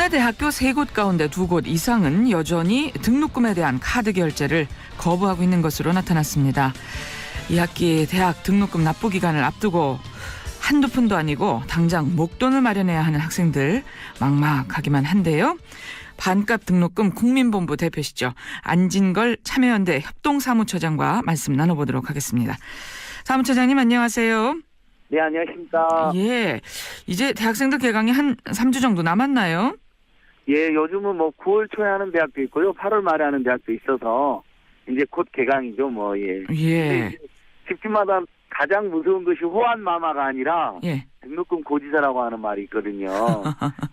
국내 대학교 3곳 가운데 2곳 이상은 여전히 등록금에 대한 카드 결제를 거부하고 있는 것으로 나타났습니다. 이 학기 대학 등록금 납부 기간을 앞두고 한두 푼도 아니고 당장 목돈을 마련해야 하는 학생들 막막하기만 한데요. 반값 등록금 국민본부 대표시죠. 안진걸 참여연대 협동사무처장과 말씀 나눠보도록 하겠습니다. 사무처장님 안녕하세요. 네, 안녕하십니까. 예, 이제 대학생들 개강이 한 3주 정도 남았나요? 예, 요즘은 9월 초에 하는 대학도 있고요. 8월 말에 하는 대학도 있어서 이제 곧 개강이죠, 예. 예. 집집마다 가장 무서운 것이 호환마마가 아니라 예. 등록금 고지서라고 하는 말이 있거든요.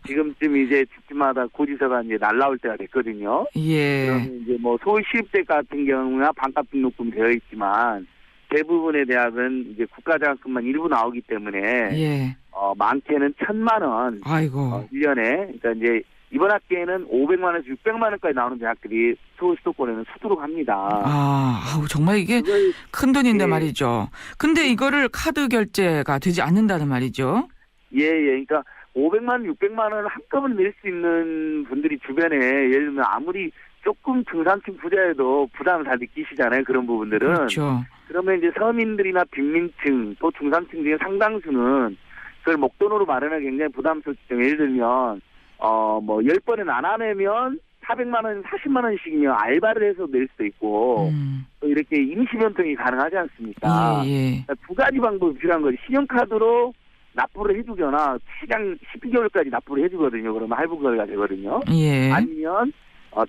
지금쯤 이제 집집마다 고지서가 이제 날라올 때가 됐거든요. 예. 그러면 이제 서울시립대 같은 경우나 반값 등록금이 되어 있지만 대부분의 대학은 이제 국가장학금만 일부 나오기 때문에 예. 많게는 1,000만 원, 아이고. 1년에 그러니까 이제 이번 학기에는 500만 원에서 600만 원까지 나오는 대학들이 서울 수도권에는 수두룩 합니다. 아우, 정말 이게 그걸, 큰 돈인데 예. 말이죠. 근데 이거를 카드 결제가 되지 않는다는 말이죠. 예. 그러니까 500만 원, 600만 원을 한꺼번에 낼 수 있는 분들이 주변에 예를 들면 아무리 조금 중산층 부자여도 부담을 다 느끼시잖아요. 그런 부분들은. 그렇죠. 그러면 이제 서민들이나 빈민층 또 중산층 중에 상당수는 그걸 목돈으로 마련하기 굉장히 부담스럽죠. 예를 들면 10번은 안 하내면 400만 원, 40만 원씩이면 알바를 해서 낼 수도 있고 또 이렇게 임시 변통이 가능하지 않습니까? 예. 그러니까 두 가지 방법이 필요한 거죠. 신용카드로 납부를 해주거나 시장 12개월까지 납부를 해주거든요. 그러면 할부가 되거든요. 예. 아니면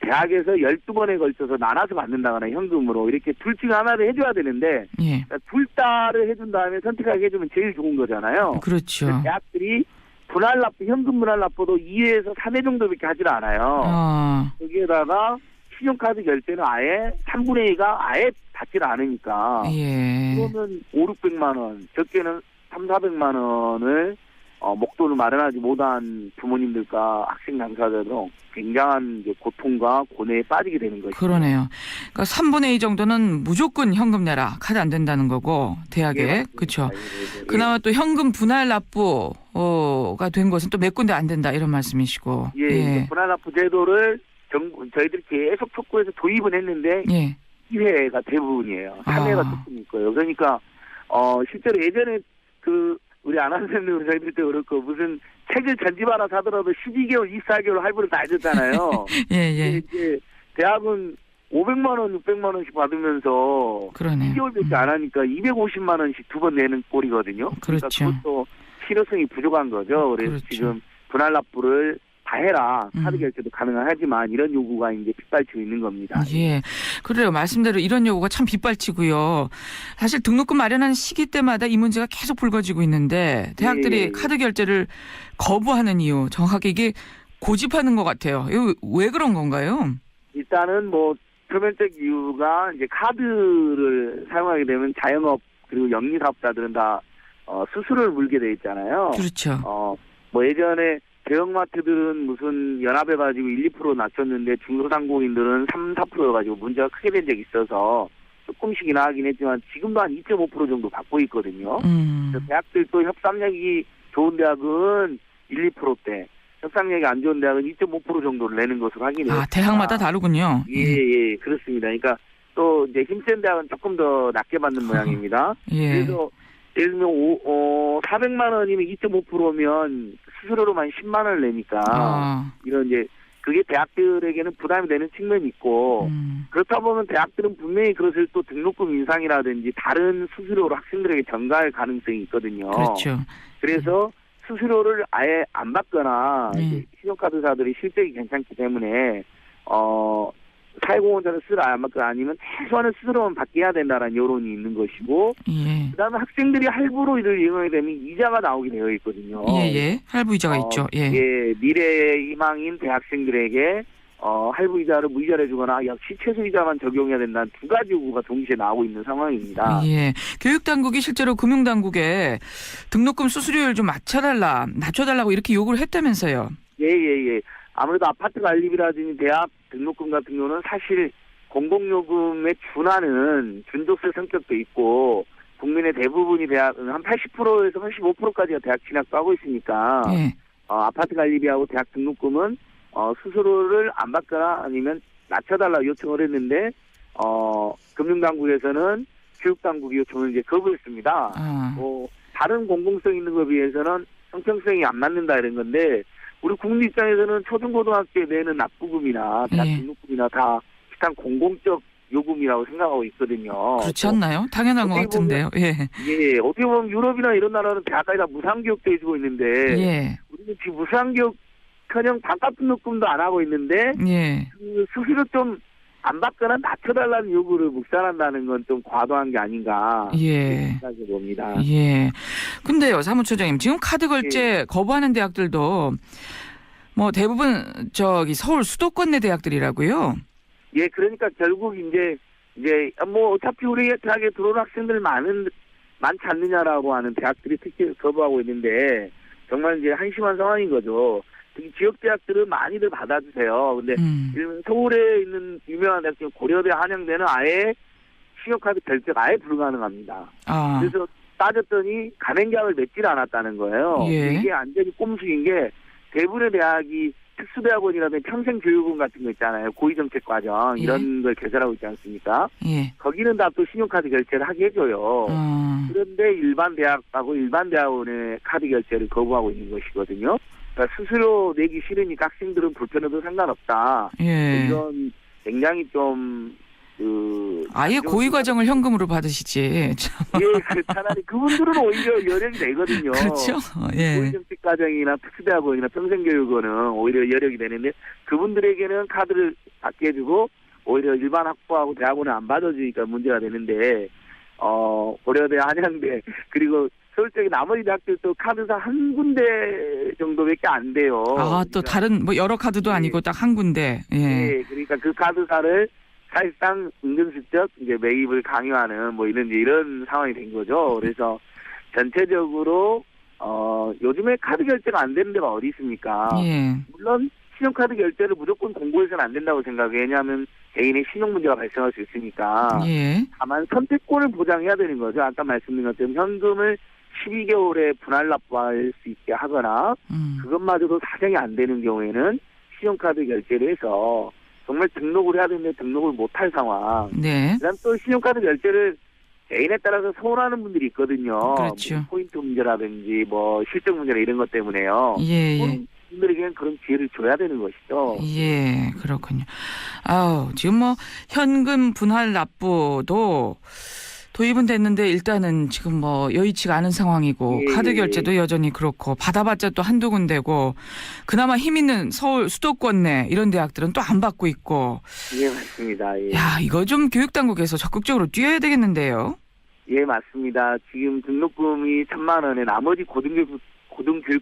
대학에서 12번에 걸쳐서 나눠서 받는다거나 현금으로 이렇게 둘 중 하나를 해줘야 되는데 예. 그러니까 둘 다를 해준 다음에 선택하게 해주면 제일 좋은 거잖아요. 그렇죠. 대학들이 분할납부, 현금 분할납부도 2회에서 3회 정도밖에 하질 않아요. 거기에다가 신용카드 결제는 아예 3분의 2가 아예 받질 않으니까 예. 그러면 5, 600만 원, 적게는 3, 400만 원을 목돈을 마련하지 못한 부모님들과 학생 당사자들은 굉장한 이제 고통과 고뇌에 빠지게 되는 것이죠. 그러네요. 그러니까 3분의 2 정도는 무조건 현금 내라. 카드 안 된다는 거고 대학에. 예, 그렇죠. 예. 그나마 또 현금 분할 납부가 된 것은 또 몇 군데 안 된다 이런 말씀이시고. 예. 분할납부 제도를 저희들이 계속 촉구해서 도입은 했는데 예. 2회가 대부분이에요. 3회가 조금 있고요. 그러니까 실제로 예전에 우리 아나운서님들 저희들 때 그렇고 무슨 책을 전집 하나 사더라도 12개월, 24개월 할부를 다 해줬잖아요. 예. 이제 대학은 500만 원, 600만 원씩 받으면서 그러네요. 2개월밖에 안 하니까 250만 원씩 두 번 내는 꼴이거든요. 그렇죠. 그러니까 그것도 실효성이 부족한 거죠. 그래서 그렇죠. 지금 분할납부를 다 해라. 카드 결제도 가능하지만 이런 요구가 이제 빗발치고 있는 겁니다. 예. 그래요. 말씀대로 이런 요구가 참 빗발치고요. 사실 등록금 마련하는 시기 때마다 이 문제가 계속 불거지고 있는데 대학들이 예. 카드 결제를 거부하는 이유 정확하게 이게 고집하는 것 같아요. 이거 왜 그런 건가요? 일단은 표면적 이유가 이제 카드를 사용하게 되면 자영업 그리고 영리사업자들은 다 수수료를 물게 돼 있잖아요. 그렇죠. 예전에 대형마트들은 무슨 연합해가지고 1, 2% 낮췄는데 중소상공인들은 3, 4%여가지고 문제가 크게 된 적이 있어서 조금씩이나 하긴 했지만 지금도 한 2.5% 정도 받고 있거든요. 그래서 대학들도 협상력이 좋은 대학은 1, 2%대, 협상력이 안 좋은 대학은 2.5% 정도를 내는 것으로 확인해요. 대학마다 다르군요. 예, 그렇습니다. 그러니까 또 이제 힘센 대학은 조금 더 낮게 받는 모양입니다. 예. 그래서 예를 들면 400만 원이면 2.5%면 수수료로만 10만 원을 내니까 이런 이제 그게 대학들에게는 부담이 되는 측면이 있고 그렇다 보면 대학들은 분명히 그것을 또 등록금 인상이라든지 다른 수수료로 학생들에게 전가할 가능성이 있거든요. 그렇죠. 그래서 수수료를 아예 안 받거나 이제 신용카드사들이 실적이 괜찮기 때문에 사회공헌자는 수수료 안 받거나 아니면 최소한의 수수료만 받게 해야 된다는 여론이 있는 것이고 예. 그다음에 학생들이 할부로 이를 이용하게 되면 이자가 나오게 되어 있거든요. 예. 할부 이자가 있죠. 예. 미래의 희망인 대학생들에게 할부 이자를 무이자를 해주거나 역시 최소 이자만 적용해야 된다는 두 가지 요구가 동시에 나오고 있는 상황입니다. 예. 교육당국이 실제로 금융당국에 등록금 수수료를 좀 낮춰달라고 이렇게 요구를 했다면서요. 예. 아무래도 아파트 관리비라든지 대학 등록금 같은 경우는 사실 공공요금에 준하는 준조세 성격도 있고 국민의 대부분이 대학은 한 80%에서 85%까지가 대학 진학도 하고 있으니까 아파트 관리비하고 대학 등록금은 수수료를 안 받거나 아니면 낮춰달라 요청을 했는데 금융당국에서는 교육당국이 요청을 이제 거부했습니다. 다른 공공성 있는 것에 비해서는 형평성이 안 맞는다 이런 건데 우리 국민 입장에서는 초중고등학교에 내는 납부금이나 대학 등록금이나 다 비슷한 공공적 요금이라고 생각하고 있거든요. 그렇지 않나요? 당연한 것 같은데요. 예, 어떻게 보면 유럽이나 이런 나라는 대학까지 다 무상교육도 해주고 있는데 우리는 지금 무상교육커녕 반값 등록금도 안 하고 있는데 그 수수료 좀 안 받거나 낮춰달라는 요구를 묵살한다는 건 좀 과도한 게 아닌가 생각해 봅니다. 근데요, 사무처장님, 지금 카드 결제 거부하는 대학들도 뭐 대부분 서울 수도권 내 대학들이라고요? 예, 그러니까 결국 이제 뭐 어차피 우리 대학에 들어온 학생들 많지 않느냐라고 하는 대학들이 특히 거부하고 있는데 정말 이제 한심한 상황인 거죠. 특히 지역 대학들은 많이들 받아주세요. 근데 서울에 있는 유명한 대학 중에 고려대, 한양대는 아예 신용카드 결제가 아예 불가능합니다. 그래서 따졌더니 가맹계약을 맺질 않았다는 거예요. 이게 완전히 꼼수인 게 대부분의 대학이 특수대학원이라든지 평생교육원 같은 거 있잖아요. 고위정책과정 이런 걸 개설하고 있지 않습니까? 거기는 다 또 신용카드 결제를 하게 해줘요. 그런데 일반 대학하고 일반 대학원의 카드 결제를 거부하고 있는 것이거든요. 그러니까 수수료 내기 싫으니까 학생들은 불편해도 상관없다. 이런 굉장히 좀 아예 고위 과정을 현금으로 받으시지. 차라리 그분들은 오히려 여력이 되거든요. 그렇죠. 고위정책 과정이나 특수대학원이나 평생교육원은 오히려 여력이 되는데 그분들에게는 카드를 받게 해주고 오히려 일반 학부하고 대학원은 안 받아주니까 문제가 되는데 고려대, 한양대 그리고 서울 쪽에 나머지 대학들도 카드사 한 군데 정도밖에 안 돼요. 또 다른 뭐 여러 카드도 아니고 딱 한 군데. 그러니까 그 카드사를 사실상 은근슬쩍 이제 매입을 강요하는 뭐 이런 상황이 된 거죠. 그래서 전체적으로 요즘에 카드 결제가 안 되는 데가 어디 있습니까? 물론 신용카드 결제를 무조건 공고해서는 안 된다고 생각해요. 왜냐하면 개인의 신용 문제가 발생할 수 있으니까. 다만 선택권을 보장해야 되는 거죠. 아까 말씀드린 것처럼 현금을 12개월에 분할 납부할 수 있게 하거나 그것마저도 사정이 안 되는 경우에는 신용카드 결제를 해서 정말 등록을 해야 되는데 등록을 못할 상황. 그다음 또 신용카드 결제를 개인에 따라서 서운하는 분들이 있거든요. 그렇죠. 뭐 포인트 문제라든지 뭐 실적 문제나 이런 것 때문에요. 그런 분들에게는 그런 기회를 줘야 되는 것이죠. 그렇군요. 지금 뭐 현금 분할 납부도 도입은 됐는데 일단은 지금 뭐 여의치가 않은 상황이고 카드 결제도 여전히 그렇고 받아봤자 또 한두 군데고 그나마 힘 있는 서울 수도권 내 이런 대학들은 또 안 받고 있고. 맞습니다. 이거 좀 교육당국에서 적극적으로 뛰어야 되겠는데요. 맞습니다. 지금 등록금이 1,000만 원에 나머지 고등교육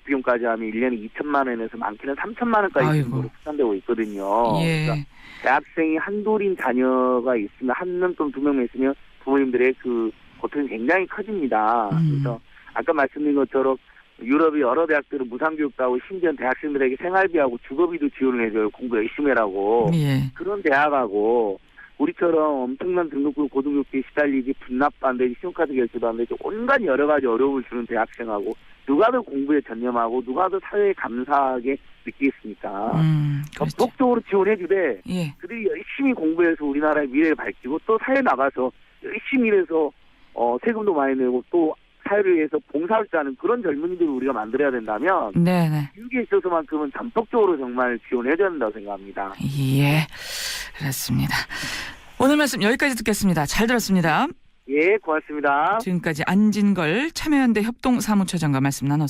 비용까지 하면 1년에 2천만 원에서 많게는 3천만 원까지 정도로 추산되고 있거든요. 그러니까 대학생이 한둘인 자녀가 있으면 한 명 또는 두 명 있으면 부모님들의 그 고통이 굉장히 커집니다. 그래서 아까 말씀드린 것처럼 유럽의 여러 대학들은 무상교육도 하고 심지어 대학생들에게 생활비하고 주거비도 지원을 해줘요. 공부 열심히 하라고. 그런 대학하고 우리처럼 엄청난 등록금 고등교육비에 시달리지 분납도 안 되지 신용카드 결제도 안 되지 온갖 여러 가지 어려움을 주는 대학생하고 누가 더 공부에 전념하고 누가 더 사회에 감사하게 느끼겠습니까? 적극적으로 지원해주되 그들이 열심히 공부해서 우리나라의 미래를 밝히고 또 사회에 나가서 열심히 일해서 세금도 많이 내고 또 사회를 위해서 봉사할 줄 아는 그런 젊은이들을 우리가 만들어야 된다면 교육에 있어서만큼은 전폭적으로 정말 지원해줘야 된다고 생각합니다. 그렇습니다. 오늘 말씀 여기까지 듣겠습니다. 잘 들었습니다. 고맙습니다. 지금까지 안진걸 참여연대 협동사무처장과 말씀 나눴습니다.